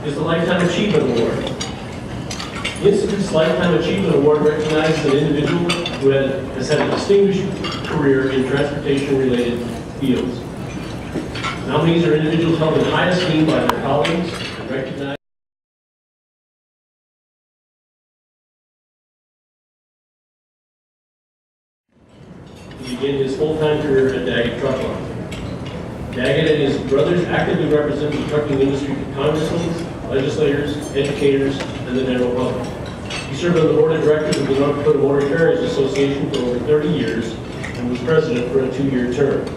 is the Lifetime Achievement Award. The Institute's Lifetime Achievement Award recognizes an individual who has had a distinguished career in transportation-related fields. Nominees are individuals held in high esteem by their colleagues and recognized. He began his full-time career at Daggett Truck Line. Daggett and his brothers actively represent the trucking industry to congressmen, legislators, educators, and the general public. He served on the board of directors of the North Dakota Motor Carriers Association for over 30 years and was president for a 2-year term.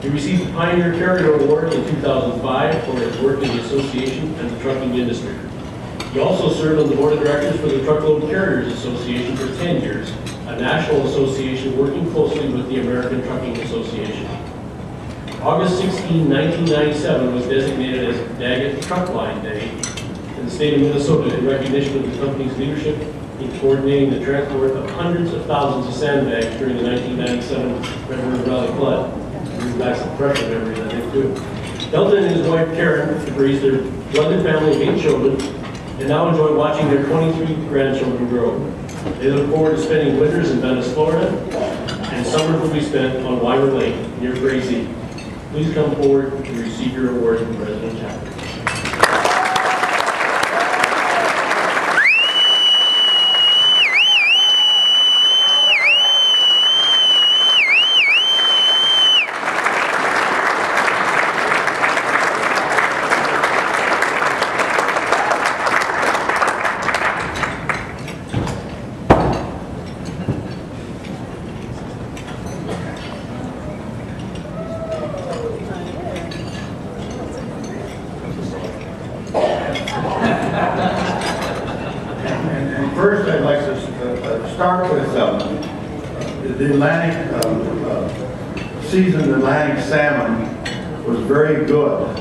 He received the Pioneer Carrier Award in 2005 for his work in the association and the trucking industry. He also served on the board of directors for the Truckload Carriers Association for 10 years, a national association working closely with the American Trucking Association. August 16, 1997 was designated as Daggett Truck Line Day in the state of Minnesota in recognition of the company's leadership in coordinating the transport of hundreds of thousands of sandbags during the 1997 Red River Valley flood. Brings back some fresher memories, I think, too. Delton and his wife Karen have raised their blended family of 8 children and now enjoy watching their 23 grandchildren grow. They look forward to spending winters in Venice, Florida, and summers will be spent on Wymer Lake near Frazee. Please come forward to receive your award from President Chapter. First, I'd like to start with the Atlantic seasoned Atlantic salmon was very good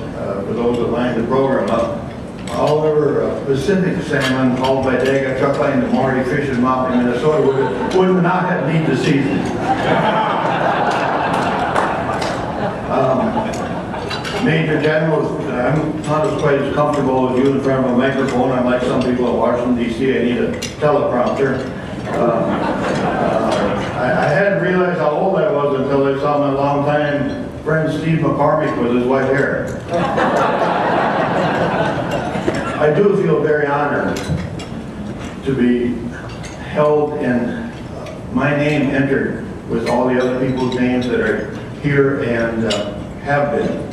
for those that lined the program up. However, Pacific salmon, hauled by Daggett Truck Line to Marty Fishing Mountain in Minnesota, would not have need the seasoning. Major General, I'm not quite as comfortable with you in front of a microphone. I'm like some people in Washington, D.C. I need a teleprompter. I hadn't realized how old I was until I saw my longtime friend Steve McCormick with his white hair. I do feel very honored to be held and my name entered with all the other people's names that are here and have been.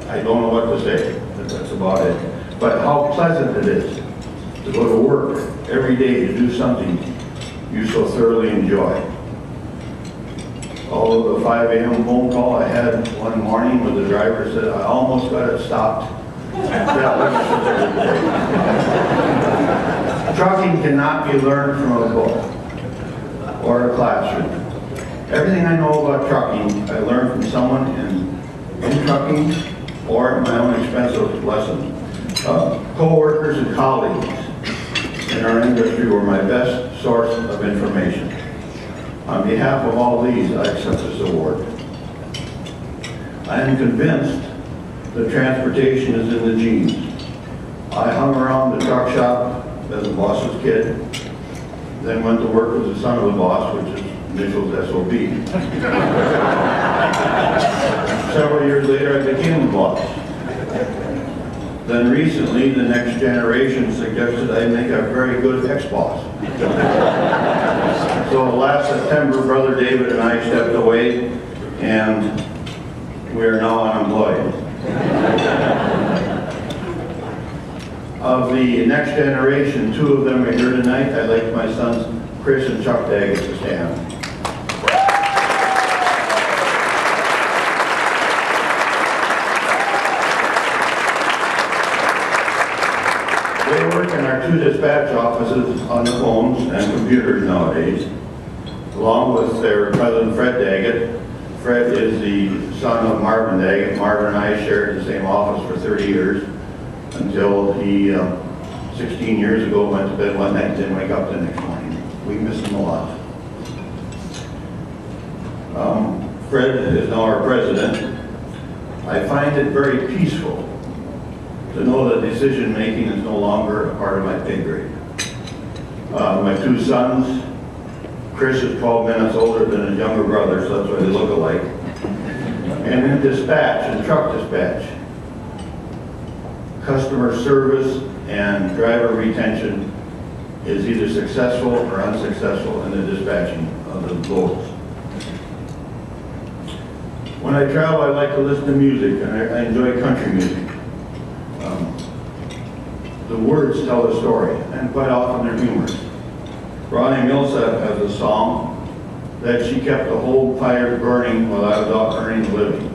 I don't know what to say, but that's about it. But how pleasant it is to go to work every day to do something you so thoroughly enjoy. Although the 5 a.m. phone call I had one morning when the driver said, I almost got it stopped. Trucking cannot be learned from a book or a classroom. Everything I know about trucking, I learned from someone in trucking or my own expensive lesson. Co-workers and colleagues in our industry were my best source of information. On behalf of all these, I accept this award. I am convinced that transportation is in the genes. I hung around the truck shop as a boss's kid, then went to work as the son of the boss, which is initials SOB. Several years later, I became the boss. Then recently, the next generation suggested I make a very good ex-boss. So last September, Brother David and I stepped away, and we are now unemployed. Of the next generation, 2 of them are here tonight. I'd like my sons, Chris and Chuck Daggett, to stand. They work in our 2 dispatch offices on the phones and computers nowadays, along with their cousin Fred Daggett. Fred is the son of Marvin Daggett. Marvin and I shared the same office for 30 years until he, 16 years ago, went to bed one night and didn't wake up the next morning. We miss him a lot. Fred is now our president. I find it very peaceful to know that decision-making is no longer a part of my pay grade. My two sons, Chris is 12 minutes older than his younger brother, so that's why they look alike. And in dispatch, in truck dispatch, customer service and driver retention is either successful or unsuccessful in the dispatching of the loads. When I travel, I like to listen to music, and I enjoy country music. The words tell the story, and quite often they're humorous. Ronnie Millsap has a song that she kept the whole fire burning while I was out earning a living.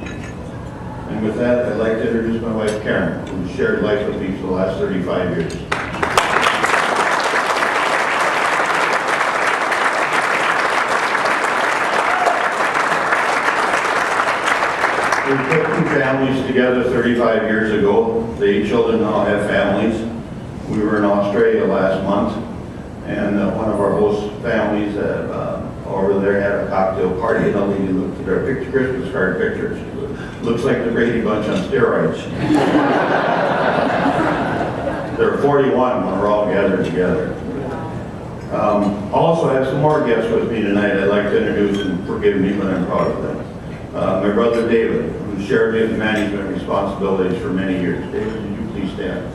And with that, I'd like to introduce my wife, Karen, who's shared life with me for the last 35 years. We put two families together 35 years ago. The 8 children now have families. We were in Australia last month, and one of our host families over there had a cocktail party, and the lady looked at our Christmas card picture. She goes, looks like the Brady Bunch on steroids. They're 41 when we're all gathered together. Also, I have some more guests with me tonight I'd like to introduce, and forgive me, but I'm proud of them. My brother David, who shared his management responsibilities for many years. David, would you please stand?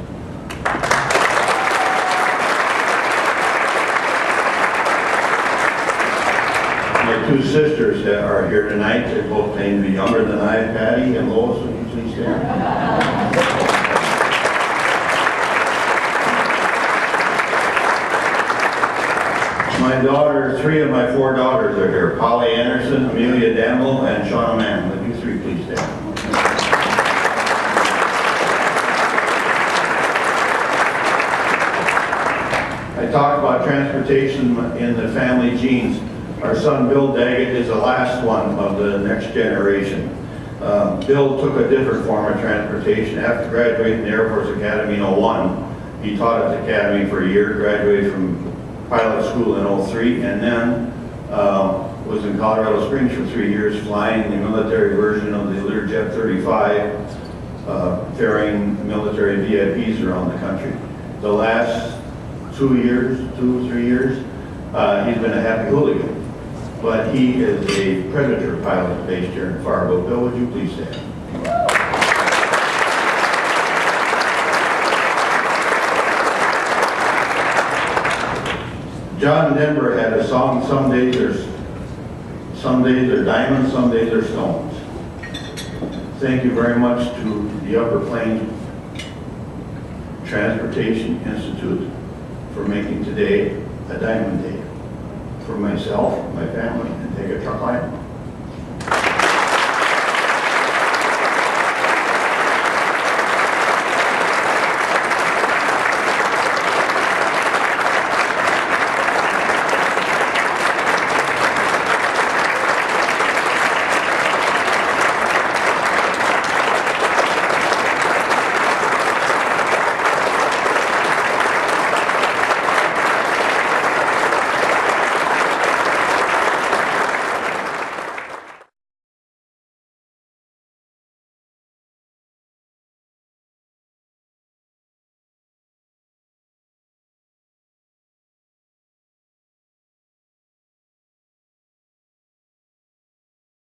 My two sisters that are here tonight, they both claim to be younger than I, Patty and Lois, would you please stand? My daughter, 3 of my 4 daughters are here. Polly Anderson, Amelia Danville, and Shauna Mann. Would you 3 please stand? I talked about transportation in the family genes. Our son Bill Daggett is the last one of the next generation. Bill took a different form of transportation. After graduating the Air Force Academy in 01, he taught at the Academy for a year, graduated from pilot school in 03, and then was in Colorado Springs for 3 years flying the military version of the Learjet 35, ferrying military VIPs around the country. The last 2 years, 2 or 3 years, he's been a happy hooligan. But he is a Predator pilot based here in Fargo. Bill, would you please stand? John Denver had a song, some days are diamonds, some days are stones. Thank you very much to the Upper Plains Transportation Institute for making today a diamond day for myself, my family, and Daggett Truck Line.